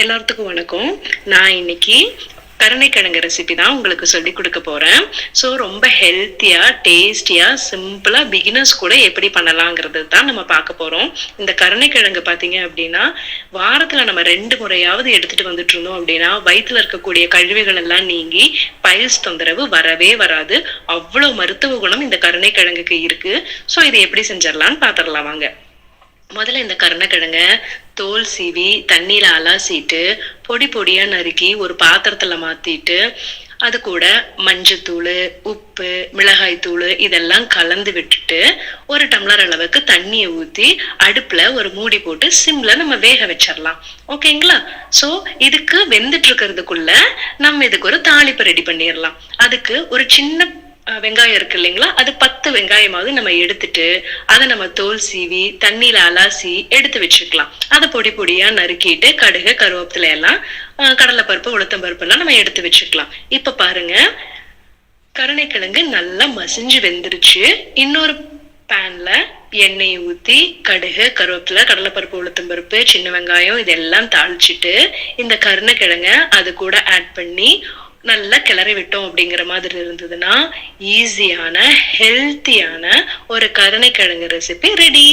எல்லாத்துக்கும் வணக்கம். நான் இன்னைக்கு கருணைக்கிழங்கு ரெசிபி தான் உங்களுக்கு சொல்லி கொடுக்க போறேன். ஸோ ரொம்ப ஹெல்த்தியா, டேஸ்டியா, சிம்பிளா பிகினர்ஸ் கூட எப்படி பண்ணலாங்கிறது தான் நம்ம பார்க்க போறோம். இந்த கருணைக்கிழங்கு பார்த்தீங்க அப்படின்னா, வாரத்துல நம்ம 2 முறையாவது எடுத்துட்டு வந்துட்டு இருந்தோம் அப்படின்னா, வயிற்றுல இருக்கக்கூடிய கழிவுகள் எல்லாம் நீங்கி பைல்ஸ் தொந்தரவு வரவே வராது. அவ்வளவு மருத்துவ குணம் இந்த கருணைக்கிழங்குக்கு இருக்கு. ஸோ இதை எப்படி செஞ்சிடலான்னு பார்த்துடலாம் வாங்க. முதல்ல இந்த கருணைக்கிழங்க தோல் சீவி தண்ணியில அலாசிட்டு பொடி பொடியா நறுக்கி ஒரு பாத்திரத்துல மாத்திட்டு அது கூட மஞ்சத்தூள், உப்பு, மிளகாய் தூள் இதெல்லாம் கலந்து விட்டுட்டு ஒரு டம்ளர் அளவுக்கு தண்ணியை ஊத்தி அடுப்புல ஒரு மூடி போட்டு சிம்ல நம்ம வேக வச்சிடலாம். ஓகேங்களா? சோ இதுக்கு வெந்துட்டு இருக்கிறதுக்குள்ள நம்ம இதுக்கு ஒரு தாளிப்பு ரெடி பண்ணிடலாம். அதுக்கு ஒரு சின்ன வெங்காயம் இருக்கு இல்லைங்களா, அது 10 வெங்காயமாவது நம்ம எடுத்துட்டு அதை நம்ம தோல் சீவி தண்ணியில அலாசி எடுத்து வச்சுக்கலாம். அதை பொடி பொடியா நறுக்கிட்டு கடுகு, கருவேப்பிலை எல்லாம், கடலைப்பருப்பு, உளுத்தம் பருப்பு எல்லாம் நம்ம எடுத்து வச்சுக்கலாம். இப்ப பாருங்க, கருணைக்கிழங்கு நல்லா மசிஞ்சு வெந்துருச்சு. இன்னொரு பேன்ல எண்ணெயை ஊத்தி கடுகு, கருவேப்பிலை, கடலைப்பருப்பு, உளுத்தம் பருப்பு, சின்ன வெங்காயம் இதெல்லாம் தாளிச்சிட்டு இந்த கருணைக்கிழங்க அது கூட ஆட் பண்ணி நல்லா கிளறி விட்டோம் அப்படிங்கிற மாதிரி இருந்ததுன்னா ஈஸியான ஹெல்த்தியான ஒரு கருணைக்கிழங்கு ரெசிபி ரெடி.